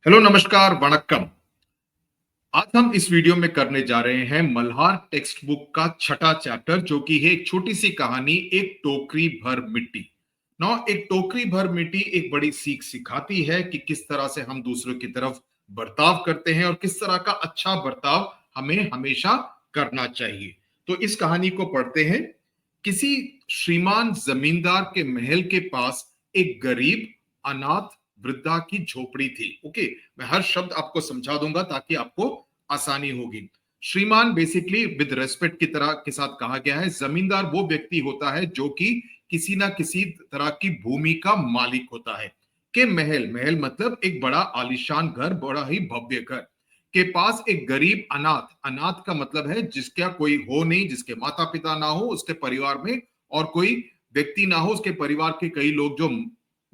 Hello, नमस्कार, वणक्कम। आज हम इस वीडियो में करने जा रहे हैं मल्हार टेक्स्ट बुक का छठा चैप्टर, जो कि है एक छोटी सी कहानी, एक टोकरी भर मिट्टी। एक टोकरी भर मिट्टी एक बड़ी सीख सिखाती है कि किस तरह से हम दूसरों की तरफ बर्ताव करते हैं और किस तरह का अच्छा बर्ताव हमें हमेशा करना चाहिए। तो इस कहानी को पढ़ते हैं। किसी श्रीमान जमींदार के महल के पास एक गरीब अनाथ वृद्धा की झोपड़ी थी। ओके, मैं हर शब्द आपको समझा दूंगा ताकि आपको आसानी होगी। श्रीमान बेसिकली विद रेस्पेक्ट की तरह के साथ कहा गया है। जमींदार वो व्यक्ति होता है जो कि किसी ना किसी तरह की भूमि का मालिक होता है। के महल, महल मतलब एक बड़ा आलीशान घर, बड़ा ही भव्य घर के पास एक गरीब अनाथ, अनाथ का मतलब है जिसका कोई हो नहीं, जिसके माता पिता ना हो, उसके परिवार में और कोई व्यक्ति ना हो, उसके परिवार के कई लोग जो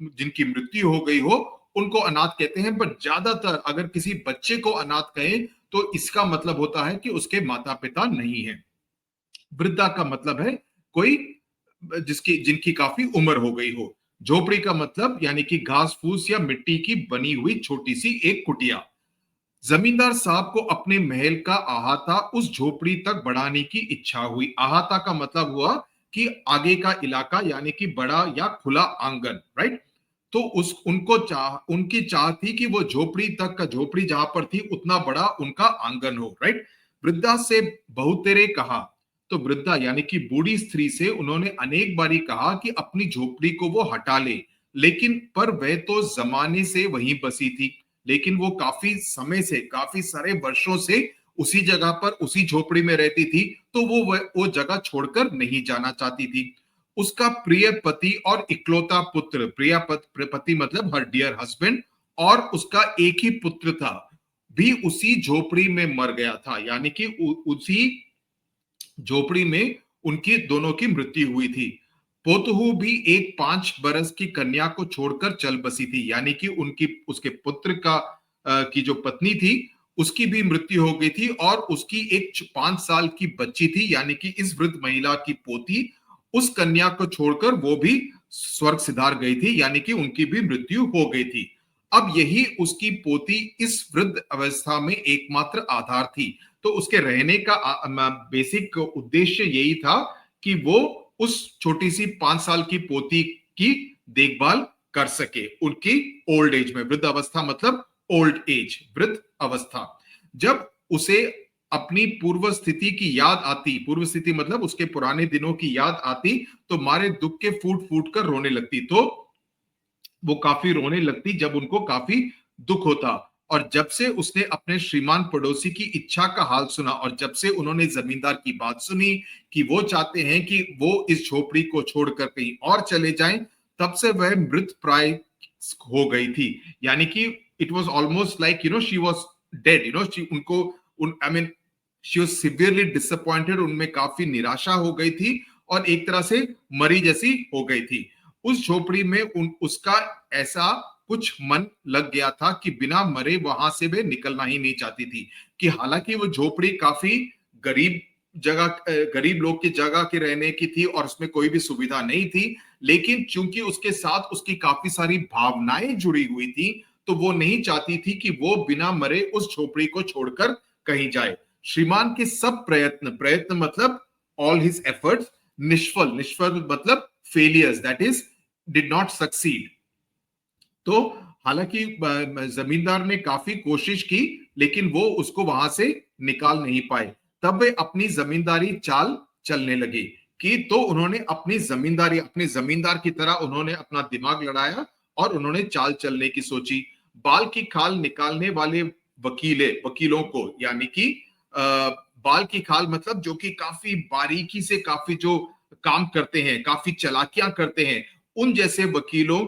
जिनकी मृत्यु हो गई हो, उनको अनाथ कहते हैं। पर ज्यादातर अगर किसी बच्चे को अनाथ कहें तो इसका मतलब होता है कि उसके माता पिता नहीं है। वृद्धा का मतलब है कोई जिसकी जिनकी काफी उम्र हो गई हो। झोपड़ी का मतलब यानी कि घास फूस या मिट्टी की बनी हुई छोटी सी एक कुटिया। जमींदार साहब को अपने महल का अहाता उस झोपड़ी तक बढ़ाने की इच्छा हुई। अहाता का मतलब हुआ कि आगे का इलाका, यानी कि बड़ा या खुला आंगन, राइट। तो उस उनकी चाह थी कि वो झोपड़ी तक का, झोपड़ी जहां पर थी उतना बड़ा उनका आंगन हो, राइट। वृद्धा से बहुत तेरे कहा, तो वृद्धा यानी कि बूढ़ी स्त्री से उन्होंने अनेक बारी कहा कि अपनी झोपड़ी को वो हटा ले, लेकिन पर वह तो जमाने से वहीं बसी थी। लेकिन वो काफी समय से, काफी सारे वर्षों से उसी जगह पर, उसी झोपड़ी में रहती थी, तो वो जगह छोड़कर नहीं जाना चाहती थी। उसका प्रिय पति और इकलौता पुत्र, पति मतलब हर डियर हस्बैंड, और उसका एक ही पुत्र था, भी उसी झोपड़ी में मर गया था। यानी कि उसी झोपड़ी में उनकी दोनों की मृत्यु हुई थी। पोतहू भी एक 5 बरस की कन्या को छोड़कर चल बसी थी। यानी कि उनकी, उसके पुत्र का की जो पत्नी थी, उसकी भी मृत्यु हो गई थी, और उसकी एक 5 साल की बच्ची थी, यानी कि इस वृद्ध महिला की पोती, उस कन्या को छोड़कर वो भी स्वर्ग सिधार गई थी, यानी कि उनकी भी मृत्यु हो गई थी। अब यही उसकी पोती इस वृद्ध अवस्था में एकमात्र आधार थी। तो उसके रहने का बेसिक उद्देश्य यही था कि वो उस छोटी सी 5 साल की पोती की देखभाल कर सके उनकी ओल्ड एज में। वृद्ध अवस्था मतलब ओल्ड एज, वृद्ध अवस्था। जब उसे अपनी पूर्व स्थिति की याद आती, पूर्व स्थिति मतलब उसके पुराने दिनों की याद आती, तो मारे दुख के फूट फूट कर रोने लगती। तो वो काफी रोने लगती जब उनको काफी दुख होता। और जब से उसने अपने श्रीमान पड़ोसी की इच्छा का हाल सुना, और जब से उन्होंने जमींदार की बात सुनी कि वो चाहते हैं कि वो इस झोपड़ी को छोड़कर कहीं और चले जाएं, तब से वह मृत प्राय हो गई थी। यानी कि it was almost like she was dead, उनको उन I mean she was severely disappointed, उनमें काफी निराशा हो गई थी और एक तरह से मरी जैसी हो गई थी। उस झोपड़ी में उसका ऐसा कुछ मन लग गया था कि बिना मरे वहां से वे निकलना ही नहीं चाहती थी। कि हालांकि वो झोपड़ी काफी गरीब जगह, गरीब लोग की जगह के रहने की थी और उसमें कोई भी सुविधा नहीं थी, लेकिन चूंकि उसके साथ उसकी काफी सारी भावनाएं जुड़ी हुई थी, तो वो नहीं चाहती थी कि वो बिना मरे उस झोपड़ी को छोड़कर कहीं जाए। श्रीमान के सब प्रयत्न, प्रयत्न मतलब ऑल हिज एफर्ट्स, निष्फल, निष्फल मतलब failures, that is did not succeed. तो हालांकि जमींदार ने काफी कोशिश की, लेकिन वो उसको वहां से निकाल नहीं पाए। तब वे अपनी जमींदारी चाल चलने लगे। कि तो उन्होंने अपनी जमींदारी, अपने जमींदार की तरह उन्होंने अपना दिमाग लड़ाया और उन्होंने चाल चलने की सोची। बाल की खाल निकालने वाले वकीलों को, यानी कि बाल की खाल मतलब जो कि काफी बारीकी से काफी जो काम करते हैं, काफी चालाकियां करते हैं, उन जैसे वकीलों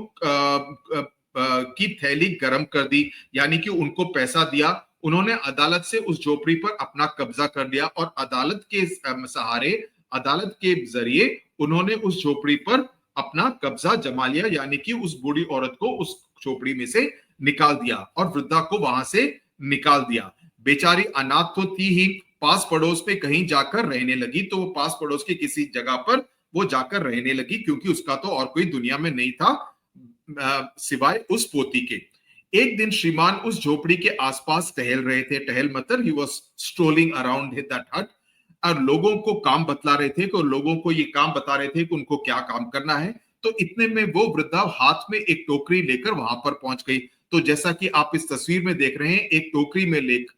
की थैली गरम कर दी। यानी कि उनको पैसा दिया, उन्होंने अदालत से उस झोपड़ी पर अपना कब्जा कर लिया और अदालत के सहारे, अदालत के जरिए उन्होंने उस झोपड़ी पर अपना कब्जा जमा लिया। यानी कि उस बूढ़ी औरत को उस झोपड़ी में से निकाल दिया और वृद्धा को वहां से निकाल दिया। बेचारी अनाथ तो थी ही, पास पड़ोस में कहीं जाकर रहने लगी। तो वो पास पड़ोस की किसी जगह पर वो जाकर रहने लगी, क्योंकि उसका तो और कोई दुनिया में नहीं था सिवाय उस पोती के। एक दिन श्रीमान उस झोपड़ी के आसपास टहल रहे थे, टहल मतलब he was strolling around that हट, और लोगों को काम बतला रहे थे, कि लोगों को ये काम बता रहे थे कि उनको क्या काम करना है। तो इतने में वो वृद्धा हाथ में एक टोकरी लेकर वहां पर पहुंच गई। तो जैसा कि आप इस तस्वीर में देख रहे हैं, एक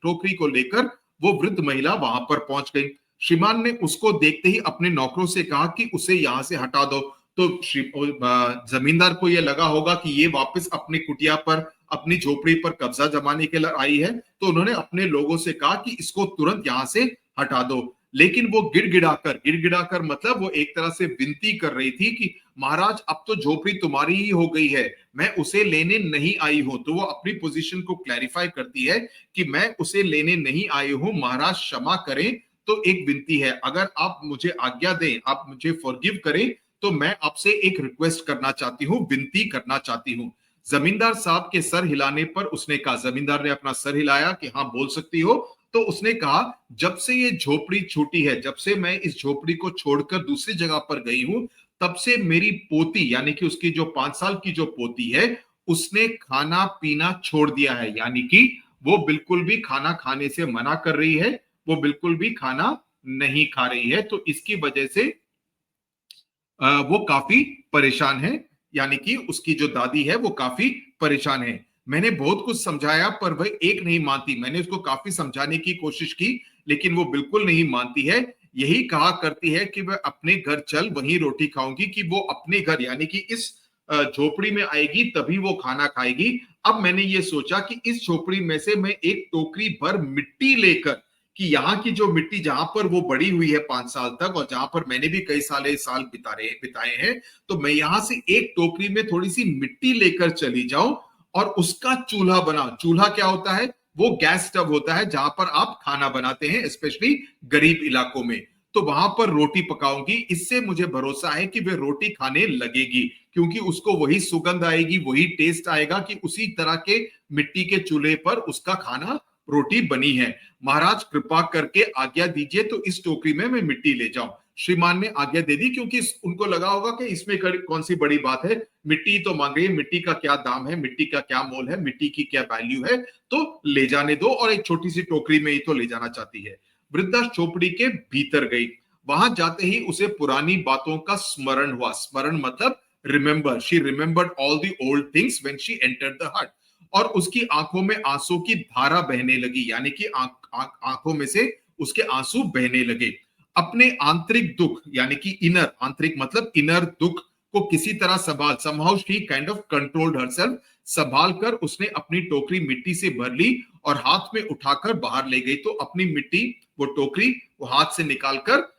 टोकरी को लेकर वो वृद्ध महिला वहां पर पहुंच गई। श्रीमान ने उसको देखते ही अपने नौकरों से कहा कि उसे यहां से हटा दो। तो जमींदार को यह लगा होगा कि ये वापस अपनी कुटिया पर, अपनी झोपड़ी पर कब्जा जमाने के लिए आई है, तो उन्होंने अपने लोगों से कहा कि इसको तुरंत यहां से हटा दो। लेकिन वो गिड़गिड़ाकर मतलब वो एक तरह से विनती कर रही थी कि महाराज अब तो झोपड़ी तुम्हारी ही हो गई है, मैं उसे लेने नहीं आई हूं। तो वो अपनी पोजीशन को क्लैरिफाई करती है कि मैं उसे लेने नहीं आई हूं, महाराज क्षमा करें। तो एक विनती है, अगर आप मुझे आज्ञा दें, आप मुझे फॉरगिव करें, तो मैं आपसे एक रिक्वेस्ट करना चाहती हूँ, विनती करना चाहती हूँ। जमींदार साहब के सर हिलाने पर उसने कहा, जमींदार ने अपना सर हिलाया कि हाँ बोल सकती हो। तो उसने कहा, जब से ये झोपड़ी छूटी है, जब से मैं इस झोपड़ी को छोड़कर दूसरी जगह पर गई हूं, तब से मेरी पोती यानी कि उसकी जो 5 साल की जो पोती है, उसने खाना पीना छोड़ दिया है। यानी कि वो बिल्कुल भी खाना खाने से मना कर रही है, वो बिल्कुल भी खाना नहीं खा रही है। तो इसकी वजह से वो काफी परेशान है, यानी कि उसकी जो दादी है वो काफी परेशान है। मैंने बहुत कुछ समझाया पर वह एक नहीं मानती। मैंने उसको काफी समझाने की कोशिश की, लेकिन वो बिल्कुल नहीं मानती है। यही कहा करती है कि वह अपने घर चल, वहीं रोटी खाऊंगी, कि वो अपने घर यानी कि इस झोपड़ी में आएगी तभी वो खाना खाएगी। अब मैंने ये सोचा कि इस झोपड़ी में से मैं एक टोकरी भर मिट्टी लेकर, कि यहाँ की जो मिट्टी जहां पर वो बड़ी हुई है 5 साल तक, और जहां पर मैंने भी कई साल बिताए हैं, तो मैं यहां से एक टोकरी में थोड़ी सी मिट्टी लेकर चली जाऊं और उसका चूल्हा बना। चूल्हा क्या होता है? वो गैस स्टव होता है जहां पर आप खाना बनाते हैं, स्पेशली गरीब इलाकों में। तो वहां पर रोटी पकाऊंगी, इससे मुझे भरोसा है कि वे रोटी खाने लगेगी, क्योंकि उसको वही सुगंध आएगी, वही टेस्ट आएगा कि उसी तरह के मिट्टी के चूल्हे पर उसका खाना, रोटी बनी है। महाराज कृपा करके आज्ञा दीजिए तो इस टोकरी में मैं मिट्टी ले जाऊं। श्रीमान ने आज्ञा दे दी, क्योंकि उनको लगा होगा कि इसमें कौन सी बड़ी बात है, मिट्टी तो मांग रही है, मिट्टी का क्या दाम है, मिट्टी का क्या मोल है, मिट्टी की क्या वैल्यू है, तो ले जाने दो, और एक छोटी सी टोकरी में ही तो ले जाना चाहती है। वृद्धा झोपड़ी के भीतर गई। वहां जाते ही उसे पुरानी बातों का स्मरण हुआ। स्मरण मतलब remember, she remembered all the old things when she entered the हट। और उसकी आंखों में आंसू की धारा बहने लगी, यानी कि आंखों में से उसके आंसू बहने लगे। अपने आंतरिक दुख यानी कि इनर, आंतरिक मतलब इनर दुख को किसी तरह somehow she kind of controlled herself, संभाल कर उसने अपनी टोकरी मिट्टी से भर ली और हाथ में उठाकर बाहर ले गई। तो अपनी मिट्टी, वो टोकरी वो हाथ से निकालकर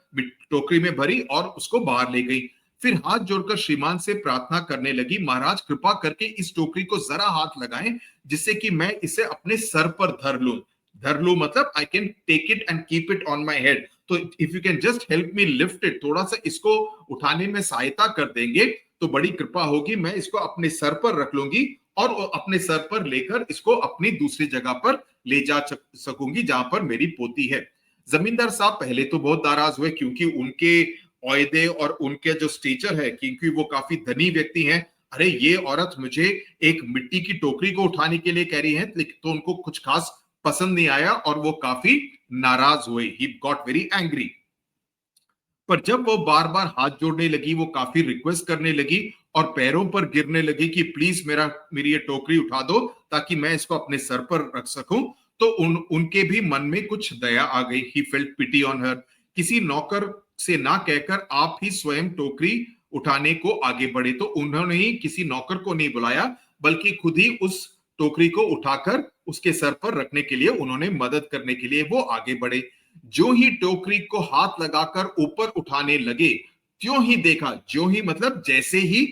टोकरी में भरी और उसको बाहर ले गई। फिर हाथ जोड़कर श्रीमान से प्रार्थना करने लगी, महाराज कृपा करके इस टोकरी को जरा हाथ लगाएं, जिससे कि मैं इसे अपने सर पर धर लूं मतलब I can take it and keep it on my head. तो if you can just help me lift it, थोड़ा सा इसको उठाने में सहायता कर देंगे तो बड़ी कृपा होगी। मैं इसको अपने सर पर रख लूंगी और अपने सर पर लेकर इसको अपनी दूसरी जगह पर ले जा सकूंगी जहां पर मेरी पोती है। जमींदार साहब पहले तो बहुत नाराज हुए, क्योंकि उनके औहदे और उनके जो स्टेचर है, क्योंकि वो काफी धनी व्यक्ति हैं। अरे ये औरत मुझे एक मिट्टी की टोकरी को उठाने के लिए कह रही है, तो उनको कुछ खास पसंद नहीं आया और वो काफी नाराज हुए। He got very angry. पर जब वो बार बार हाथ जोड़ने लगी, वो काफी रिक्वेस्ट करने लगी और पैरों पर गिरने लगी कि प्लीज मेरी ये टोकरी उठा दो ताकि मैं इसको अपने सर पर रख सकूं, तो उनके भी मन में कुछ दया आ गई। He felt pity on her. किसी नौकर से ना कहकर आप ही स्वयं टोकरी उठाने को आगे बढ़े। तो उन्होंने ही किसी नौकर को नहीं बुलाया, बल्कि खुद ही उस टोकरी को उठाकर उसके सर पर रखने के लिए, उन्होंने मदद करने के लिए वो आगे बढ़े। जो ही टोकरी को हाथ लगाकर ऊपर उठाने लगे, त्यों ही देखा, जो ही मतलब जैसे ही,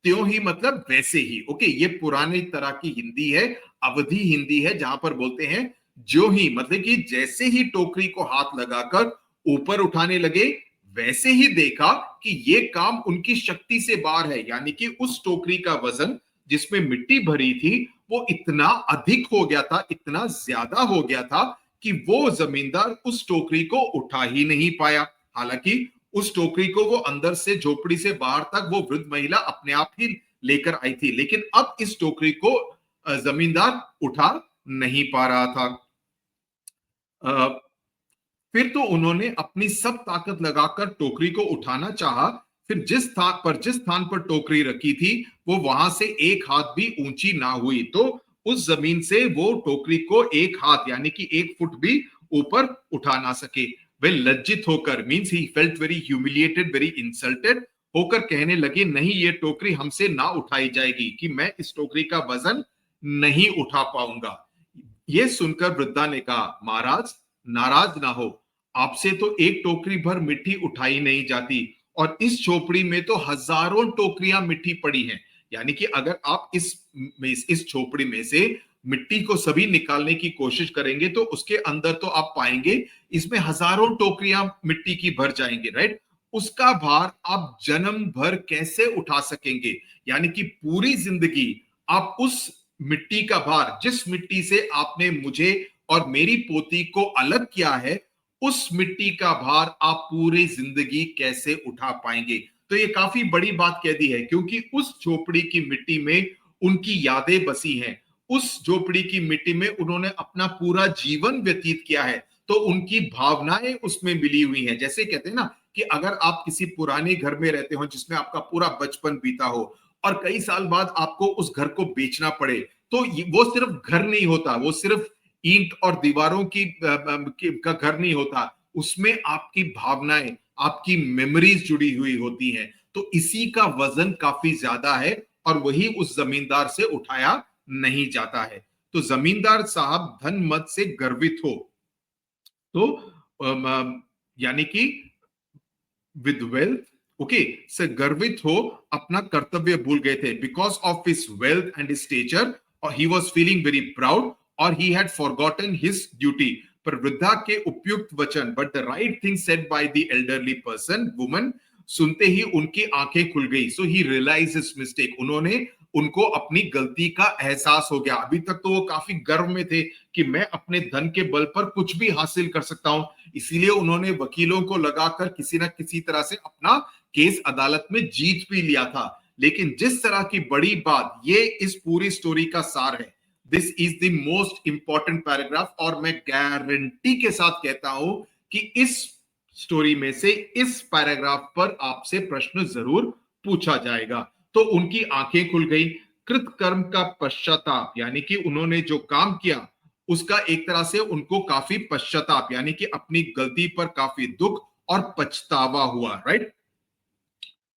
त्यों ही मतलब वैसे ही। ओके, ये पुरानी तरह की हिंदी है, अवधि हिंदी है, जहां पर बोलते हैं जो ही मतलब कि जैसे ही टोकरी को हाथ लगाकर ऊपर उठाने लगे, वैसे ही देखा कि ये काम उनकी शक्ति से बाहर है। यानी कि उस टोकरी का वजन जिसमें मिट्टी भरी थी, वो इतना अधिक हो गया था, इतना ज्यादा हो गया था कि वो जमींदार उस टोकरी को उठा ही नहीं पाया। हालांकि उस टोकरी को वो अंदर से, झोपड़ी से बाहर तक, वो वृद्ध महिला अपने आप ही लेकर आई थी, लेकिन अब इस टोकरी को जमींदार उठा नहीं पा रहा था। फिर तो उन्होंने अपनी सब ताकत लगाकर टोकरी को उठाना चाहा। फिर जिस स्थान पर टोकरी रखी थी वो वहां से एक हाथ भी ऊंची ना हुई, तो उस जमीन से वो टोकरी को एक हाथ यानी कि 1 फुट भी ऊपर उठा ना सके। वे लज्जित होकर, means he felt very humiliated, very insulted होकर कहने लगे, नहीं ये टोकरी हमसे ना उठाई जाएगी, कि मैं इस टोकरी का वजन नहीं उठा पाऊंगा। ये सुनकर वृद्धा ने कहा, महाराज नाराज ना हो, आपसे तो एक टोकरी भर मिट्टी उठाई नहीं जाती, और इस झोपड़ी में तो हजारों टोकरियां मिट्टी पड़ी हैं। यानी कि अगर आप इस झोपड़ी में से मिट्टी को सभी निकालने की कोशिश करेंगे तो उसके अंदर तो आप पाएंगे इसमें हजारों टोकरियां मिट्टी की भर जाएंगे, राइट। उसका भार आप जन्म भर कैसे उठा सकेंगे? यानी कि पूरी जिंदगी आप उस मिट्टी का भार, जिस मिट्टी से आपने मुझे और मेरी पोती को अलग किया है, उस मिट्टी का भार आप पूरी जिंदगी कैसे उठा पाएंगे? तो ये काफी बड़ी बात कह दी है, क्योंकि उस झोपड़ी की मिट्टी में उनकी यादें बसी हैं। उस झोपड़ी की मिट्टी में उन्होंने अपना पूरा जीवन व्यतीत किया है, तो उनकी भावनाएं उसमें मिली हुई हैं। जैसे कहते हैं ना कि अगर आप किसी पुराने घर में रहते हो जिसमें आपका पूरा बचपन बीता हो और कई साल बाद आपको उस घर को बेचना पड़े, तो वो सिर्फ घर नहीं होता, वो सिर्फ ईंट और दीवारों का घर नहीं होता, उसमें आपकी भावनाएं, आपकी मेमोरीज जुड़ी हुई होती हैं। तो इसी का वजन काफी ज्यादा है और वही उस जमींदार से उठाया नहीं जाता है। तो जमींदार साहब धन मत से गर्वित हो, तो यानी कि विद वेल्थ, ओके, से गर्वित हो, अपना कर्तव्य भूल गए थे। Because of his wealth and stature he was feeling very proud, और he had forgotten his duty. पर वृद्धा के उपयुक्त वचन, but the right thing said by the elderly person, woman, सुनते ही उनकी आंखें खुल गई। So he realize his mistake, उन्होंने उनको अपनी गलती का एहसास हो गया। अभी तक तो वो काफी गर्व में थे कि मैं अपने धन के बल पर कुछ भी हासिल कर सकता हूं, इसीलिए उन्होंने वकीलों को लगाकर किसी ना किसी तरह से अपना केस अदालत में जीत भी लिया था। लेकिन जिस तरह की बड़ी बात, ये इस पूरी स्टोरी का सार है। This is the most important paragraph, और मैं गारंटी के साथ कहता हूं कि इस स्टोरी में से इस पैराग्राफ पर आपसे प्रश्न जरूर पूछा जाएगा। तो उनकी आंखें खुल गई। कृतकर्म का पश्चाताप, यानी कि उन्होंने जो काम किया उसका एक तरह से उनको काफी पश्चाताप, यानी कि अपनी गलती पर काफी दुख और पछतावा हुआ, राइट।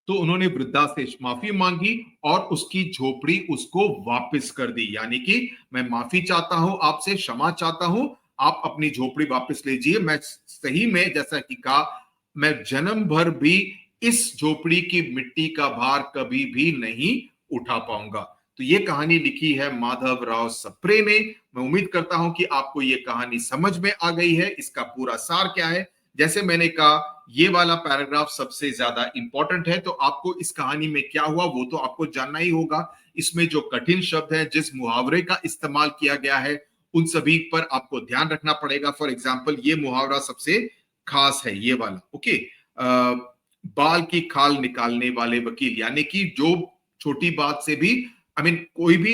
तो उन्होंने वृद्धा से माफी मांगी और उसकी झोपड़ी उसको वापस कर दी। यानी कि मैं माफी चाहता हूं, आपसे क्षमा चाहता हूं, आप अपनी झोपड़ी वापस लीजिए। मैं सही में, जैसा कि कहा, मैं जन्म भर भी इस झोपड़ी की मिट्टी का भार कभी भी नहीं उठा पाऊंगा। तो ये कहानी लिखी है माधव राव सप्रे ने। मैं उम्मीद करता हूं कि आपको ये कहानी समझ में आ गई है। इसका पूरा सार क्या है, जैसे मैंने कहा, ये वाला पैराग्राफ सबसे ज्यादा इंपॉर्टेंट है। तो आपको इस कहानी में क्या हुआ वो तो आपको जानना ही होगा। इसमें जो कठिन शब्द है, जिस मुहावरे का इस्तेमाल किया गया है, उन सभी पर आपको ध्यान रखना पड़ेगा। फॉर एग्जाम्पल, ये मुहावरा सबसे खास है, ये वाला, ओके। बाल की खाल निकालने वाले वकील, यानी कि जो छोटी बात से भी, कोई भी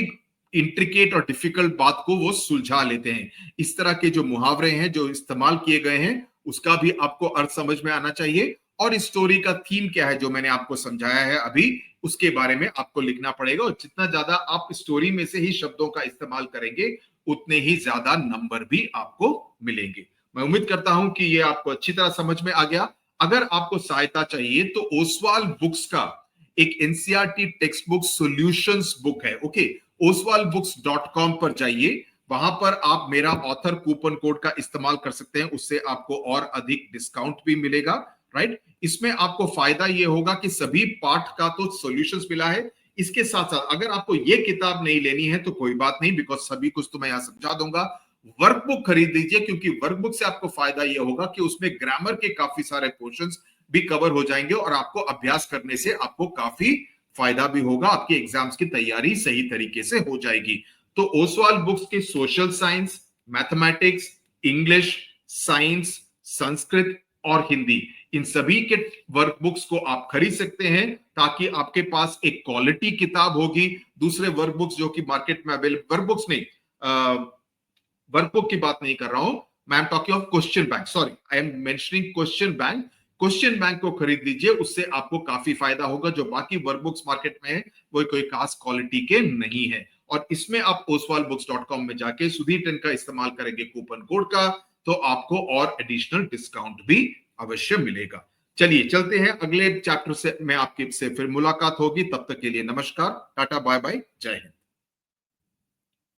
इंट्रिकेट और डिफिकल्ट बात को वो सुलझा लेते हैं। इस तरह के जो मुहावरे हैं जो इस्तेमाल किए गए हैं, उसका भी आपको अर्थ समझ में आना चाहिए। और इस स्टोरी का थीम क्या है जो मैंने आपको समझाया है अभी, उसके बारे में आपको लिखना पड़ेगा। और जितना ज्यादा आप स्टोरी में से ही शब्दों का इस्तेमाल करेंगे, उतने ही ज्यादा नंबर भी आपको मिलेंगे। मैं उम्मीद करता हूं कि ये आपको अच्छी तरह समझ में आ गया। अगर आपको सहायता चाहिए तो ओसवाल बुक्स का एक NCERT text book solutions book है, ओके। oswalbooks.com पर जाइए, वहां पर आप मेरा ऑथर कूपन कोड का इस्तेमाल कर सकते हैं, उससे आपको और अधिक डिस्काउंट भी मिलेगा, राइट। इसमें आपको फायदा ये होगा कि सभी पाठ का तो सॉल्यूशंस मिला है, इसके साथ साथ अगर आपको ये किताब नहीं लेनी है तो कोई बात नहीं, बिकॉज सभी कुछ तो मैं यहां समझा दूंगा। वर्कबुक खरीद लीजिए, क्योंकि वर्कबुक से आपको फायदा यह होगा कि उसमें ग्रामर के काफी सारे पोर्शंस भी कवर हो जाएंगे और आपको अभ्यास करने से आपको काफी फायदा भी होगा, आपकी एग्जाम्स की तैयारी सही तरीके से हो जाएगी। तो ओसवाल बुक्स के social science, mathematics, English, science, Sanskrit और हिंदी, इन सभी के वर्कबुक्स को आप खरीद सकते हैं ताकि आपके पास एक क्वालिटी किताब होगी। दूसरे वर्कबुक्स जो कि मार्केट में अवेलेबल, वर्कबुक्स नहीं, वर्कबुक की बात नहीं कर रहा हूं, मैं am talking of question bank, sorry I am mentioning question bank. Question bank को खरीद लीजिए, उससे आपको काफी फायदा होगा। जो बाकी वर्कबुक्स मार्केट में है वो कोई खास क्वालिटी के नहीं है। और इसमें आप oswalbooks.com में जाके सुधीर 10 का इस्तेमाल करेंगे कूपन कोड का, तो आपको और एडिशनल डिस्काउंट भी अवश्य मिलेगा। चलिए चलते हैं अगले चैप्टर से, में आपकी से फिर मुलाकात होगी। तब तक के लिए नमस्कार, टाटा, बाय बाय, जय हिंद।